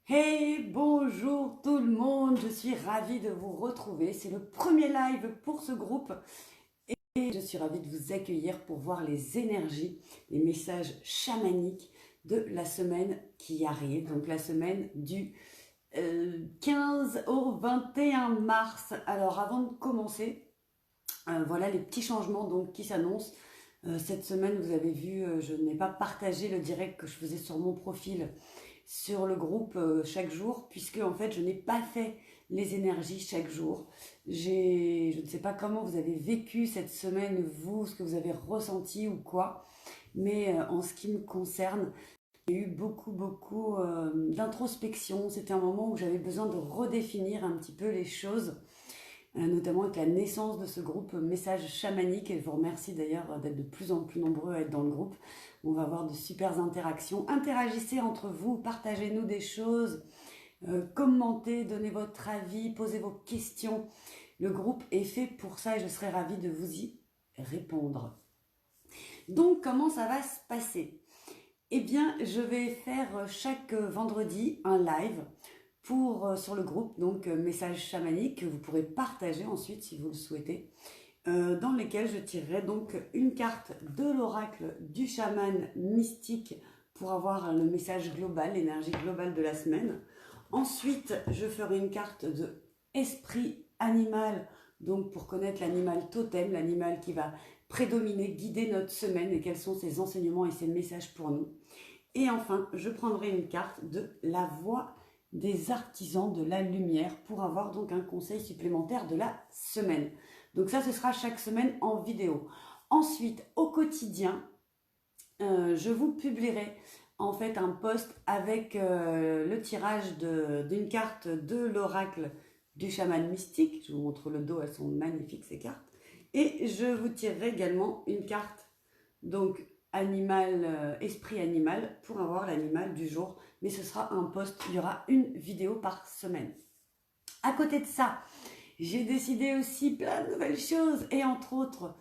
Hey, bonjour tout le monde, je suis ravie de vous retrouver. C'est le premier live pour ce groupe et je suis ravie de vous accueillir pour voir les énergies, les messages chamaniques de la semaine qui arrive, donc la semaine du 15 au 21 mars. Alors avant de commencer, voilà les petits changements donc qui s'annoncent. Cette semaine, vous avez vu, je n'ai pas partagé le direct que je faisais sur mon profil sur le groupe chaque jour, puisque en fait je n'ai pas fait les énergies chaque jour. Je ne sais pas comment vous avez vécu cette semaine, vous, ce que vous avez ressenti ou quoi, mais en ce qui me concerne, il y a eu beaucoup d'introspection. C'était un moment où j'avais besoin de redéfinir un petit peu les choses, notamment avec la naissance de ce groupe Message Chamanique. Et je vous remercie d'ailleurs d'être de plus en plus nombreux à être dans le groupe. On va avoir de super interactions. Interagissez entre vous, partagez-nous des choses, commentez, donnez votre avis, posez vos questions. Le groupe est fait pour ça et je serai ravie de vous y répondre. Donc, comment ça va se passer? Eh bien, je vais faire chaque vendredi un live sur le groupe, donc message chamanique que vous pourrez partager ensuite si vous le souhaitez, dans lesquels je tirerai donc une carte de l'oracle du chaman mystique pour avoir le message global, l'énergie globale de la semaine. Ensuite, je ferai une carte de esprit animal, donc pour connaître l'animal totem, l'animal qui va prédominer, guider notre semaine et quels sont ses enseignements et ses messages pour nous. Et enfin, je prendrai une carte de la voix des artisans de la lumière pour avoir donc un conseil supplémentaire de la semaine. Donc ça, ce sera chaque semaine en vidéo. Ensuite, au quotidien, je vous publierai en fait un post avec le tirage d'une carte de l'oracle du chaman mystique. Je vous montre le dos, elles sont magnifiques ces cartes. Et je vous tirerai également une carte donc animal, esprit animal pour avoir l'animal du jour. Mais ce sera un post, il y aura une vidéo par semaine. À côté de ça, j'ai décidé aussi plein de nouvelles choses et entre autres,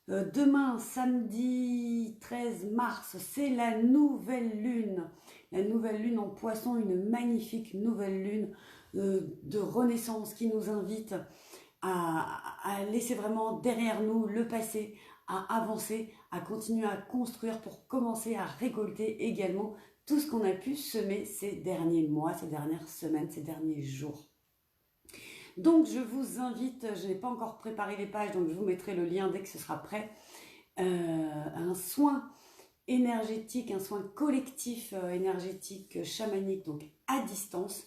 demain, samedi 13 mars, c'est la nouvelle lune. La nouvelle lune en poisson, une magnifique nouvelle lune de renaissance qui nous invite à laisser vraiment derrière nous le passé, à avancer, à continuer à construire pour commencer à récolter également tout ce qu'on a pu semer ces derniers mois, ces dernières semaines, ces derniers jours. Donc je vous invite, je n'ai pas encore préparé les pages, donc je vous mettrai le lien dès que ce sera prêt, un soin énergétique, un soin collectif énergétique chamanique, donc à distance.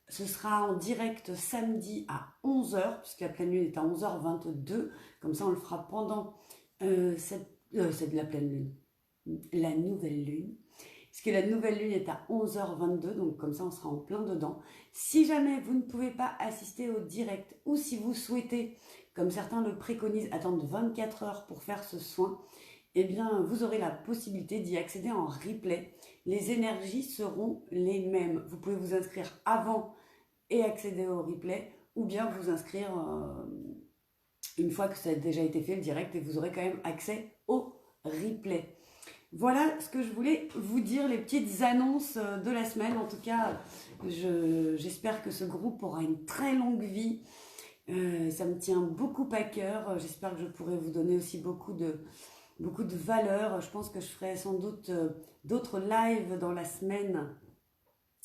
Ce sera en direct samedi à 11h, puisque la pleine lune est à 11h22. Comme ça, on le fera pendant c'est de la pleine lune, la nouvelle lune. Puisque la nouvelle lune est à 11h22, donc comme ça, on sera en plein dedans. Si jamais vous ne pouvez pas assister au direct, ou si vous souhaitez, comme certains le préconisent, attendre 24 heures pour faire ce soin, eh bien, vous aurez la possibilité d'y accéder en replay. Les énergies seront les mêmes. Vous pouvez vous inscrire avant et accéder au replay, ou bien vous inscrire une fois que ça a déjà été fait le direct et vous aurez quand même accès au replay. Voilà ce que je voulais vous dire, les petites annonces de la semaine. En tout cas, j'espère que ce groupe aura une très longue vie. Ça me tient beaucoup à cœur. J'espère que je pourrai vous donner aussi beaucoup de valeur. Je pense que je ferai sans doute d'autres lives dans la semaine,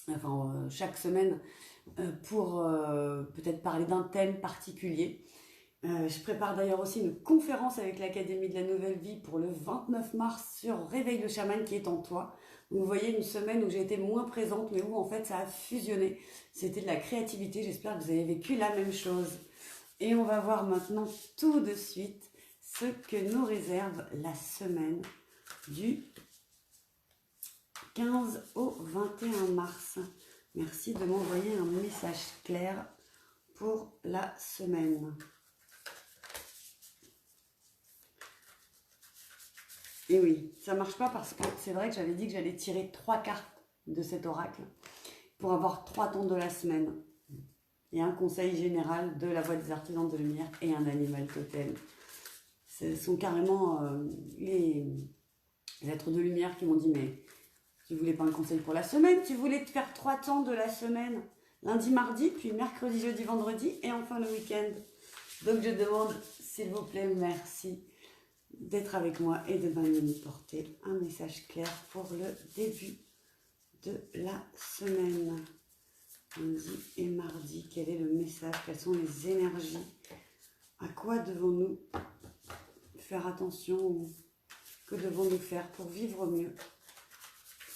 enfin chaque semaine, pour peut-être parler d'un thème particulier. Je prépare d'ailleurs aussi une conférence avec l'Académie de la Nouvelle Vie pour le 29 mars sur Réveille le chaman qui est en toi. Donc, vous voyez, une semaine où j'ai été moins présente, mais où en fait ça a fusionné. C'était de la créativité. J'espère que vous avez vécu la même chose. Et on va voir maintenant tout de suite ce que nous réserve la semaine du 15 au 21 mars. Merci de m'envoyer un message clair pour la semaine. Et oui, ça marche pas parce que c'est vrai que j'avais dit que j'allais tirer 3 cartes de cet oracle pour avoir 3 tons de la semaine. Et un conseil général de la voix des artisans de lumière et un animal totem. Ce sont carrément les êtres de lumière qui m'ont dit mais Tu voulais pas un conseil pour la semaine, tu voulais te faire 3 temps de la semaine, lundi, mardi, puis mercredi, jeudi, vendredi, et enfin le week-end. Donc je demande, s'il vous plaît, merci d'être avec moi et de me porter un message clair pour le début de la semaine. Lundi et mardi, quel est le message? Quelles sont les énergies? À quoi devons-nous faire attention ou que devons-nous faire pour vivre mieux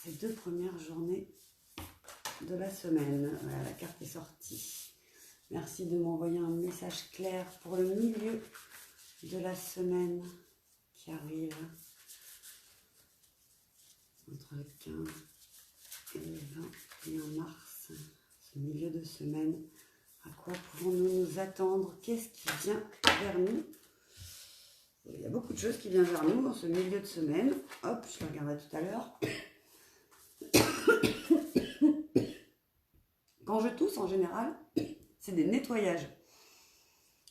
ces 2 premières journées de la semaine? Voilà, la carte est sortie. Merci de m'envoyer un message clair pour le milieu de la semaine qui arrive entre le 15 et le 21 mars. Ce milieu de semaine, à quoi pouvons-nous nous attendre? Qu'est-ce qui vient vers nous? Il y a beaucoup de choses qui viennent vers nous dans ce milieu de semaine. Hop, je le regarderai tout à l'heure. Quand je tousse, en général, c'est des nettoyages.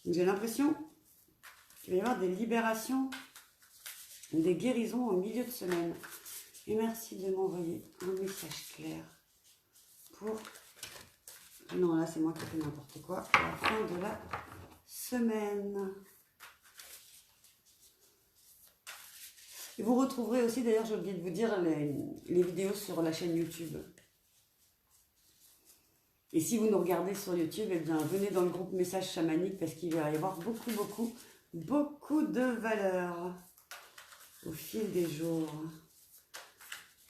J'ai l'impression qu'il va y avoir des libérations, des guérisons au milieu de semaine. Et merci de m'envoyer un message clair pour... Non, là, c'est moi qui fais n'importe quoi. À la fin de la semaine. Et vous retrouverez aussi, d'ailleurs, j'ai oublié de vous dire, les vidéos sur la chaîne YouTube. Et si vous nous regardez sur YouTube, eh bien, venez dans le groupe Message Chamanique parce qu'il va y avoir beaucoup de valeur au fil des jours.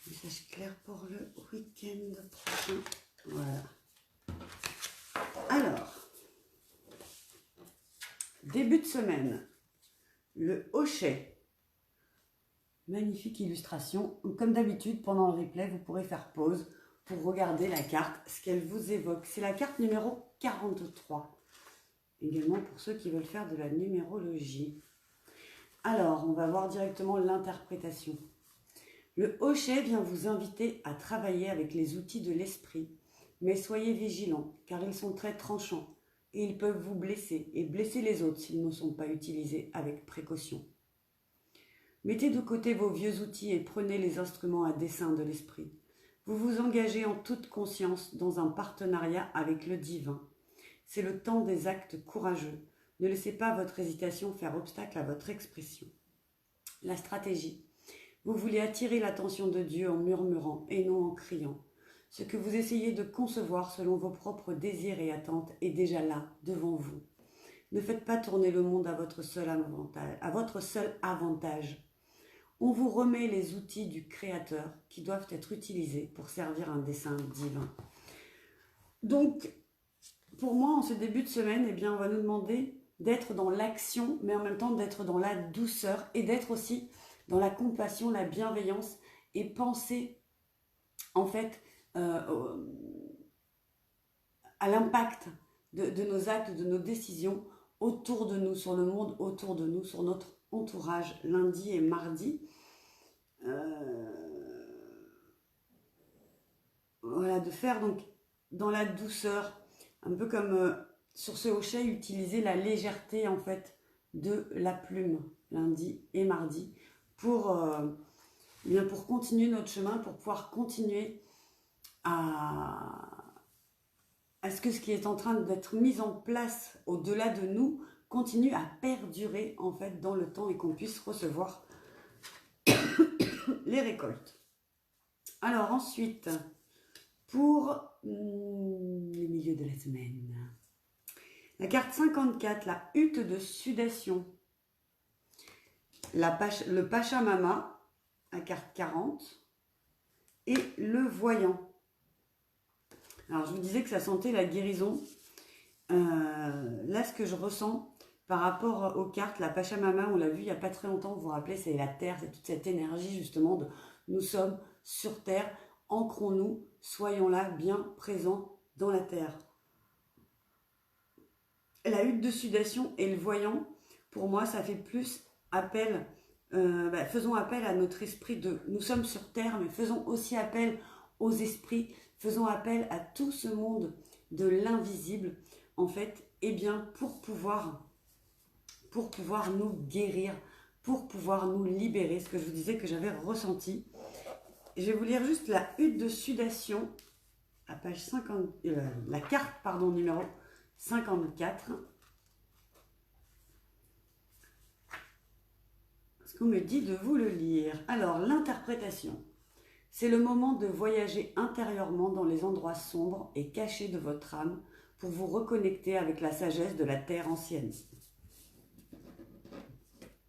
Message clair pour le week-end prochain. Voilà. Alors, début de semaine, le hochet. Magnifique illustration. Comme d'habitude, pendant le replay, vous pourrez faire pause pour regarder la carte, ce qu'elle vous évoque. C'est la carte numéro 43. Également pour ceux qui veulent faire de la numérologie. Alors, on va voir directement l'interprétation. Le hochet vient vous inviter à travailler avec les outils de l'esprit. Mais soyez vigilants, car ils sont très tranchants et ils peuvent vous blesser et blesser les autres s'ils ne sont pas utilisés avec précaution. Mettez de côté vos vieux outils et prenez les instruments à dessein de l'esprit. Vous vous engagez en toute conscience dans un partenariat avec le divin. C'est le temps des actes courageux. Ne laissez pas votre hésitation faire obstacle à votre expression. La stratégie. Vous voulez attirer l'attention de Dieu en murmurant et non en criant. Ce que vous essayez de concevoir selon vos propres désirs et attentes est déjà là, devant vous. Ne faites pas tourner le monde à votre seul avantage. On vous remet les outils du Créateur qui doivent être utilisés pour servir un dessein divin. Donc, pour moi, en ce début de semaine, eh bien, on va nous demander d'être dans l'action, mais en même temps d'être dans la douceur et d'être aussi dans la compassion, la bienveillance et penser, en fait, à l'impact de nos actes, de nos décisions autour de nous, sur le monde autour de nous, sur notre entourage, lundi et mardi. Voilà, de faire donc dans la douceur, un peu comme sur ce hochet, utiliser la légèreté en fait de la plume, lundi et mardi, pour continuer notre chemin, pour pouvoir continuer à ce que ce qui est en train d'être mis en place au-delà de nous continue à perdurer en fait dans le temps et qu'on puisse recevoir les récoltes. Alors ensuite, pour le milieu de la semaine, la carte 54, la hutte de sudation, le Pachamama, la carte 40, et le voyant. Alors je vous disais que ça sentait la guérison. Là, ce que je ressens par rapport aux cartes, la Pachamama, on l'a vu il n'y a pas très longtemps, vous vous rappelez, c'est la terre, c'est toute cette énergie justement de nous sommes sur terre, ancrons-nous, soyons là, bien présents dans la terre. La hutte de sudation et le voyant, pour moi, ça fait plus appel, faisons appel à notre esprit de, nous sommes sur terre, mais faisons aussi appel aux esprits, faisons appel à tout ce monde de l'invisible, en fait, eh bien, pour pouvoir nous guérir, pour pouvoir nous libérer, ce que je vous disais que j'avais ressenti. je vais vous lire juste la hutte de sudation à page 50, la carte, pardon, numéro 54. Ce qu'on me dit de vous le lire. Alors, l'interprétation. C'est le moment de voyager intérieurement dans les endroits sombres et cachés de votre âme pour vous reconnecter avec la sagesse de la terre ancienne.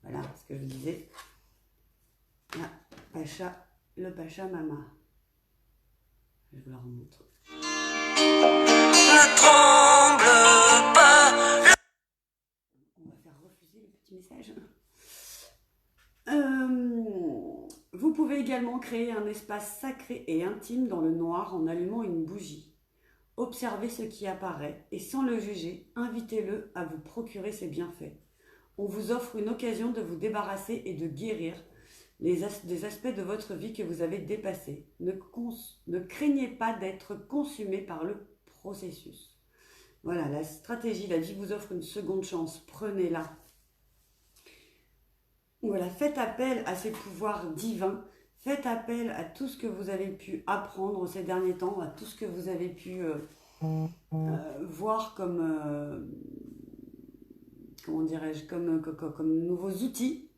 Voilà ce que je vous disais. Ah, le Pachamama. Je vous la remontre. Ne tremble pas. On va faire refuser le petit message. Vous pouvez également créer un espace sacré et intime dans le noir en allumant une bougie. Observez ce qui apparaît et sans le juger, invitez-le à vous procurer ses bienfaits. On vous offre une occasion de vous débarrasser et de guérir des aspects de votre vie que vous avez dépassés. Ne craignez pas d'être consumé par le processus. Voilà, la stratégie, la vie vous offre une seconde chance, prenez-la. Voilà, faites appel à ces pouvoirs divins, faites appel à tout ce que vous avez pu apprendre ces derniers temps, à tout ce que vous avez pu voir comme, comment dirais-je, comme nouveaux outils.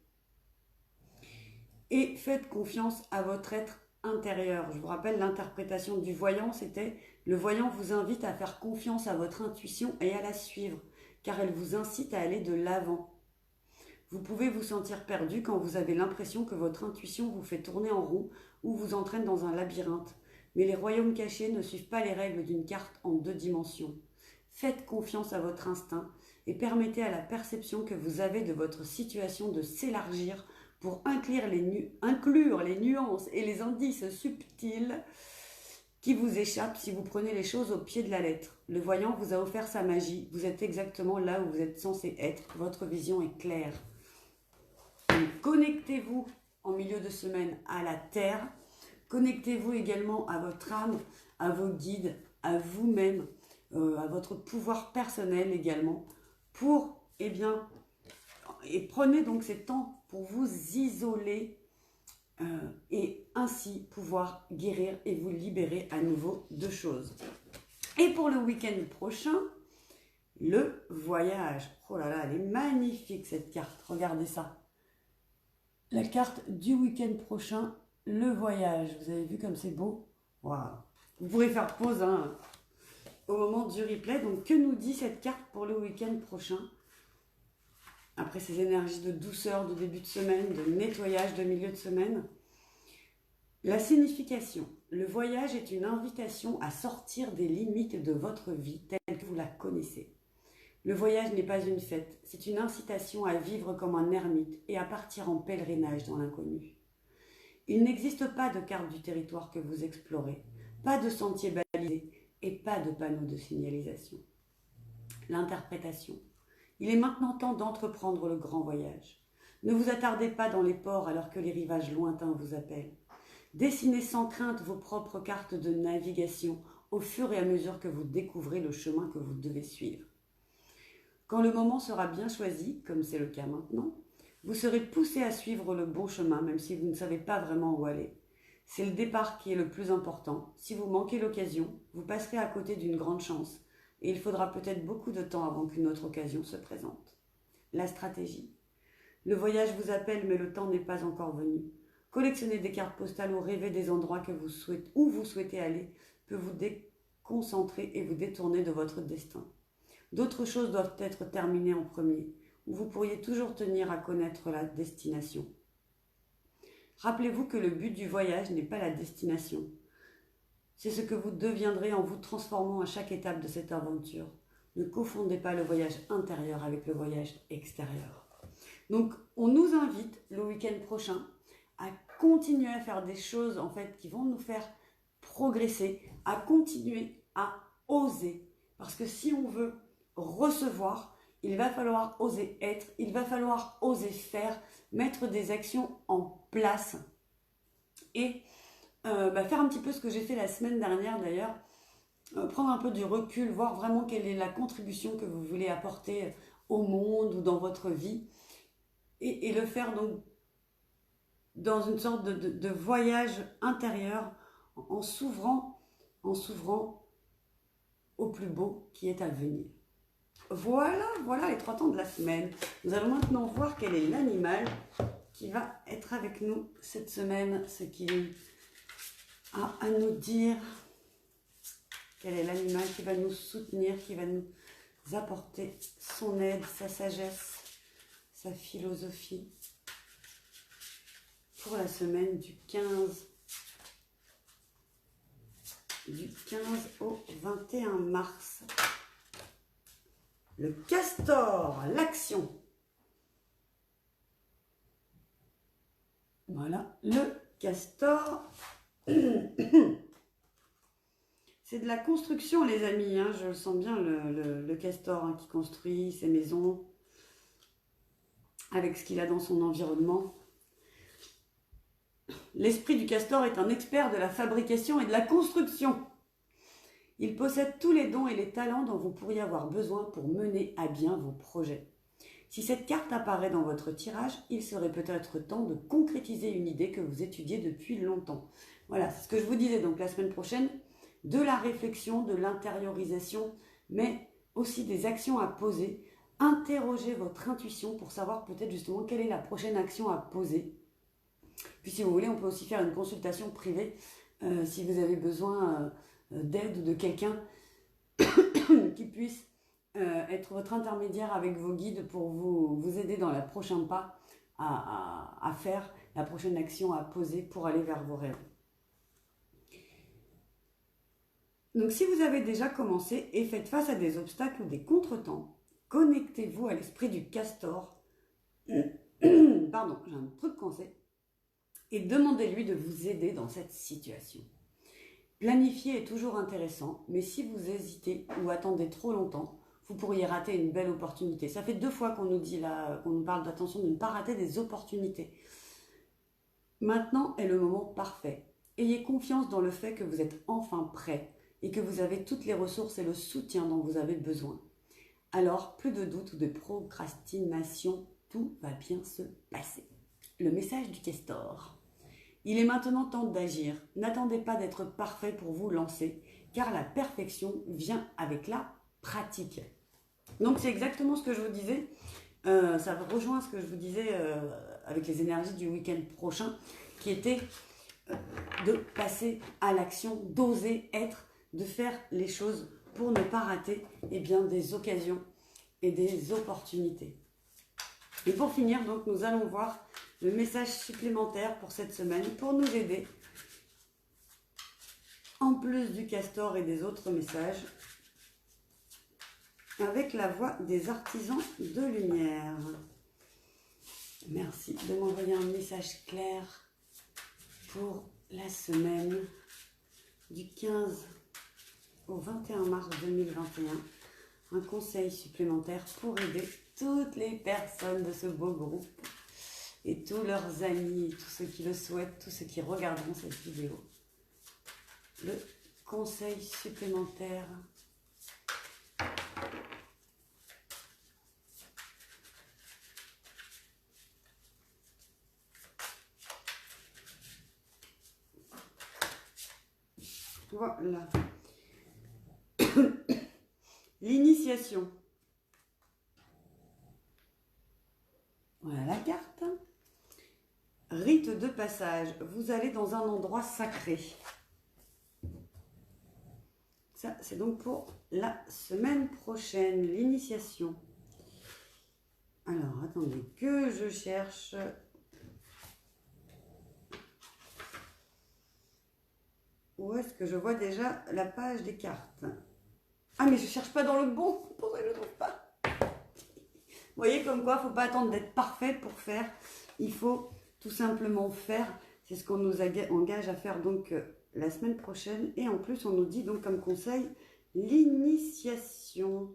Et faites confiance à votre être intérieur. Je vous rappelle, l'interprétation du voyant, c'était le voyant vous invite à faire confiance à votre intuition et à la suivre, car elle vous incite à aller de l'avant. Vous pouvez vous sentir perdu quand vous avez l'impression que votre intuition vous fait tourner en rond ou vous entraîne dans un labyrinthe. Mais les royaumes cachés ne suivent pas les règles d'une carte en 2 dimensions. Faites confiance à votre instinct et permettez à la perception que vous avez de votre situation de s'élargir pour inclure les nuances et les indices subtils qui vous échappent si vous prenez les choses au pied de la lettre. Le voyant vous a offert sa magie. Vous êtes exactement là où vous êtes censé être. Votre vision est claire. Connectez-vous en milieu de semaine à la terre. Connectez-vous également à votre âme, à vos guides, à vous-même, à votre pouvoir personnel également. Et prenez donc ces temps pour vous isoler et ainsi pouvoir guérir et vous libérer à nouveau de choses. Et pour le week-end prochain, le voyage. Oh là là, elle est magnifique cette carte, regardez ça. La carte du week-end prochain, le voyage. Vous avez vu comme c'est beau? Waouh. Vous pourrez faire pause au moment du replay. Donc, que nous dit cette carte pour le week-end prochain? Après ces énergies de douceur, de début de semaine, de nettoyage de milieu de semaine. La signification. Le voyage est une invitation à sortir des limites de votre vie telle que vous la connaissez. Le voyage n'est pas une fête, c'est une incitation à vivre comme un ermite et à partir en pèlerinage dans l'inconnu. Il n'existe pas de carte du territoire que vous explorez, pas de sentier balisé et pas de panneau de signalisation. L'interprétation. Il est maintenant temps d'entreprendre le grand voyage. Ne vous attardez pas dans les ports alors que les rivages lointains vous appellent. Dessinez sans crainte vos propres cartes de navigation au fur et à mesure que vous découvrez le chemin que vous devez suivre. Quand le moment sera bien choisi, comme c'est le cas maintenant, vous serez poussé à suivre le bon chemin, même si vous ne savez pas vraiment où aller. C'est le départ qui est le plus important. Si vous manquez l'occasion, vous passerez à côté d'une grande chance, et il faudra peut-être beaucoup de temps avant qu'une autre occasion se présente. La stratégie. Le voyage vous appelle, mais le temps n'est pas encore venu. Collectionner des cartes postales ou rêver des endroits où vous souhaitez aller peut vous déconcentrer et vous détourner de votre destin. D'autres choses doivent être terminées en premier, où vous pourriez toujours tenir à connaître la destination. Rappelez-vous que le but du voyage n'est pas la destination. C'est ce que vous deviendrez en vous transformant à chaque étape de cette aventure. Ne confondez pas le voyage intérieur avec le voyage extérieur. Donc, on nous invite le week-end prochain à continuer à faire des choses en fait qui vont nous faire progresser, à continuer à oser. Parce que si on veut recevoir, il va falloir oser être, il va falloir oser faire, mettre des actions en place et faire un petit peu ce que j'ai fait la semaine dernière d'ailleurs, prendre un peu du recul, voir vraiment quelle est la contribution que vous voulez apporter au monde ou dans votre vie et le faire donc dans une sorte de voyage intérieur en s'ouvrant au plus beau qui est à venir. Voilà les 3 temps de la semaine. Nous allons maintenant voir quel est l'animal qui va être avec nous cette semaine, ce qu'il a à nous dire. Quel est l'animal qui va nous soutenir, qui va nous apporter son aide, sa sagesse, sa philosophie pour la semaine du 15 au 21 mars. Le castor, l'action. Voilà, le castor. C'est de la construction, les amis. Hein. Je le sens bien, le castor hein, qui construit ses maisons avec ce qu'il a dans son environnement. L'esprit du castor est un expert de la fabrication et de la construction. Il possède tous les dons et les talents dont vous pourriez avoir besoin pour mener à bien vos projets. Si cette carte apparaît dans votre tirage, il serait peut-être temps de concrétiser une idée que vous étudiez depuis longtemps. Voilà, c'est ce que je vous disais donc la semaine prochaine, de la réflexion, de l'intériorisation, mais aussi des actions à poser. Interrogez votre intuition pour savoir peut-être justement quelle est la prochaine action à poser. Puis si vous voulez, on peut aussi faire une consultation privée si vous avez besoin d'aide ou de quelqu'un qui puisse être votre intermédiaire avec vos guides pour vous aider dans le prochain pas à faire, la prochaine action à poser pour aller vers vos rêves. Donc si vous avez déjà commencé et faites face à des obstacles ou des contretemps, connectez-vous à l'esprit du castor. Pardon, j'ai un truc coincé. Et demandez-lui de vous aider dans cette situation. Planifier est toujours intéressant, mais si vous hésitez ou attendez trop longtemps, vous pourriez rater une belle opportunité. Ça fait 2 fois qu'on nous dit là, qu'on nous parle d'attention de ne pas rater des opportunités. Maintenant est le moment parfait. Ayez confiance dans le fait que vous êtes enfin prêt et que vous avez toutes les ressources et le soutien dont vous avez besoin. Alors, plus de doute ou de procrastination, tout va bien se passer. Le message du castor. Il est maintenant temps d'agir. N'attendez pas d'être parfait pour vous lancer, car la perfection vient avec la pratique. Donc c'est exactement ce que je vous disais. Ça rejoint ce que je vous disais avec les énergies du week-end prochain, qui était de passer à l'action, d'oser être, de faire les choses pour ne pas rater des occasions et des opportunités. Et pour finir, donc, nous allons voir le message supplémentaire pour cette semaine pour nous aider, en plus du castor et des autres messages, avec la voix des artisans de lumière. Merci de m'envoyer un message clair pour la semaine du 15 au 21 mars 2021. Un conseil supplémentaire pour aider toutes les personnes de ce beau groupe et tous leurs amis, tous ceux qui le souhaitent, tous ceux qui regarderont cette vidéo. Le conseil supplémentaire voilà. L'initiation. Voilà la carte. Rite de passage. Vous allez dans un endroit sacré. Ça, c'est donc pour la semaine prochaine, l'initiation. Alors, attendez que je cherche. Où est-ce que je vois déjà la page des cartes? Ah, mais je cherche pas dans le bon. Pourquoi je ne trouve pas? Vous voyez comme quoi, il ne faut pas attendre d'être parfait pour faire. Il faut tout simplement faire. C'est ce qu'on nous engage à faire donc la semaine prochaine. Et en plus, on nous dit donc comme conseil, l'initiation.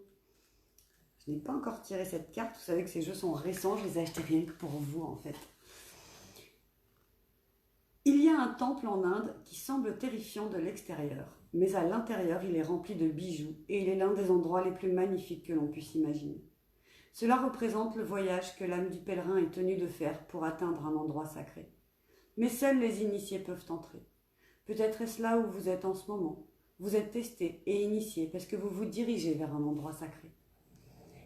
Je n'ai pas encore tiré cette carte. Vous savez que ces jeux sont récents. Je les ai achetés rien que pour vous en fait. Il y a un temple en Inde qui semble terrifiant de l'extérieur. Mais à l'intérieur, il est rempli de bijoux et il est l'un des endroits les plus magnifiques que l'on puisse imaginer. Cela représente le voyage que l'âme du pèlerin est tenue de faire pour atteindre un endroit sacré. mais seuls les initiés peuvent entrer. Peut-être est-ce là où vous êtes en ce moment. Vous êtes testé et initié parce que vous vous dirigez vers un endroit sacré.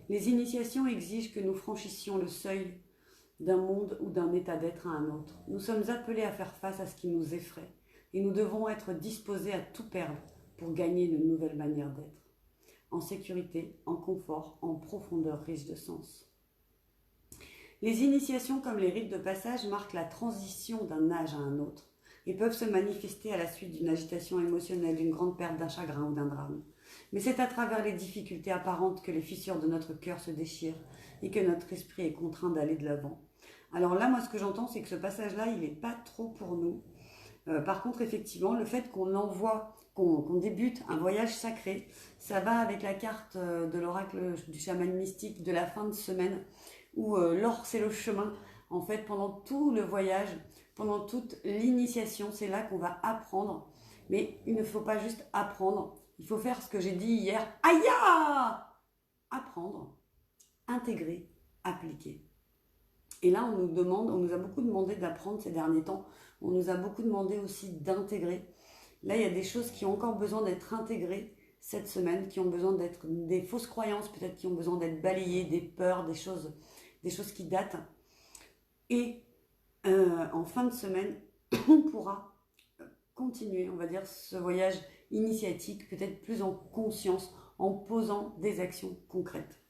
Les initiations exigent que nous franchissions le seuil d'un monde ou d'un état d'être à un autre. Nous sommes appelés à faire face à ce qui nous effraie et nous devons être disposés à tout perdre pour gagner une nouvelle manière d'être. En sécurité, en confort, en profondeur riche de sens. Les initiations comme les rites de passage marquent la transition d'un âge à un autre et peuvent se manifester à la suite d'une agitation émotionnelle, d'une grande perte, d'un chagrin ou d'un drame. Mais c'est à travers les difficultés apparentes que les fissures de notre cœur se déchirent et que notre esprit est contraint d'aller de l'avant. Alors là, moi, ce que j'entends, c'est que ce passage-là, il n'est pas trop pour nous. Par contre, effectivement, le fait qu'on débute un voyage sacré, ça va avec la carte de l'oracle du chaman mystique de la fin de semaine, où l'or, c'est le chemin. En fait, pendant tout le voyage, pendant toute l'initiation, c'est là qu'on va apprendre. Mais il ne faut pas juste apprendre, il faut faire ce que j'ai dit hier. Aïe! Apprendre, intégrer, appliquer. Et là, on nous a beaucoup demandé d'apprendre ces derniers temps. On nous a beaucoup demandé aussi d'intégrer. Là, il y a des choses qui ont encore besoin d'être intégrées cette semaine, qui ont besoin d'être des fausses croyances, peut-être qui ont besoin d'être balayées, des peurs, des choses qui datent. Et en fin de semaine, on pourra continuer, on va dire, ce voyage initiatique, peut-être plus en conscience, en posant des actions concrètes.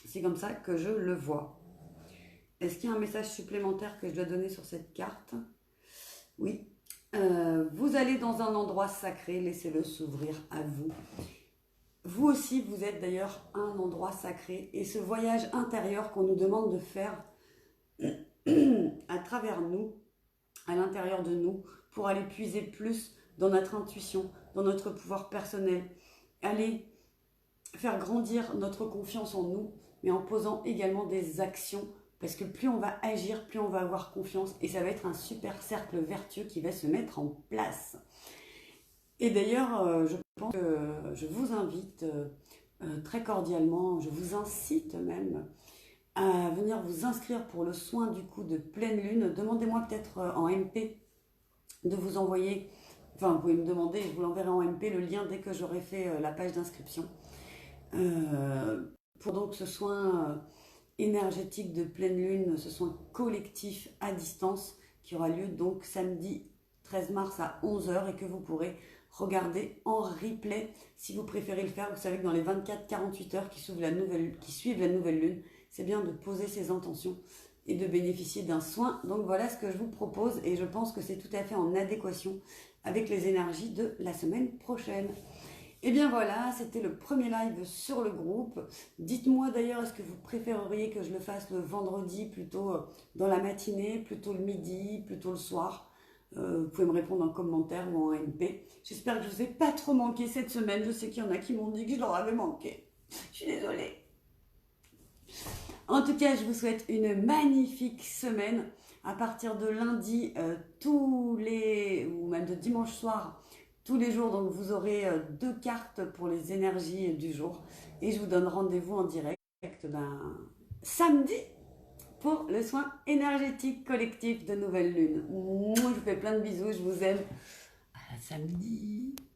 C'est comme ça que je le vois. Est-ce qu'il y a un message supplémentaire que je dois donner sur cette carte? Oui. Vous allez dans un endroit sacré, laissez-le s'ouvrir à vous. Vous aussi, vous êtes d'ailleurs un endroit sacré. Et ce voyage intérieur qu'on nous demande de faire à travers nous, à l'intérieur de nous, pour aller puiser plus dans notre intuition, dans notre pouvoir personnel, aller faire grandir notre confiance en nous, mais en posant également des actions. Parce que plus on va agir, plus on va avoir confiance et ça va être un super cercle vertueux qui va se mettre en place. Et d'ailleurs, je pense que je vous invite très cordialement, je vous incite même à venir vous inscrire pour le soin du coup de pleine lune. Demandez-moi peut-être en MP de vous envoyer, enfin vous pouvez me demander, je vous l'enverrai en MP, le lien dès que j'aurai fait la page d'inscription. Pour donc ce soin énergétique de pleine lune, ce soin collectif à distance qui aura lieu donc samedi 13 mars à 11 h et que vous pourrez regarder en replay si vous préférez le faire. Vous savez que dans les 24-48 heures qui suivent la nouvelle lune, c'est bien de poser ses intentions et de bénéficier d'un soin. Donc voilà ce que je vous propose et je pense que c'est tout à fait en adéquation avec les énergies de la semaine prochaine. Et bien voilà, c'était le premier live sur le groupe. Dites-moi d'ailleurs, est-ce que vous préféreriez que je le fasse le vendredi, plutôt dans la matinée, plutôt le midi, plutôt le soir? Vous pouvez me répondre en commentaire ou en MP. J'espère que je ne vous ai pas trop manqué cette semaine. Je sais qu'il y en a qui m'ont dit que je leur avais manqué. Je suis désolée. En tout cas, je vous souhaite une magnifique semaine. À partir de lundi, ou même de dimanche soir, tous les jours, donc vous aurez 2 cartes pour les énergies du jour. Et je vous donne rendez-vous en direct samedi pour le soin énergétique collectif de nouvelle lune. Moi, je vous fais plein de bisous, je vous aime. À samedi.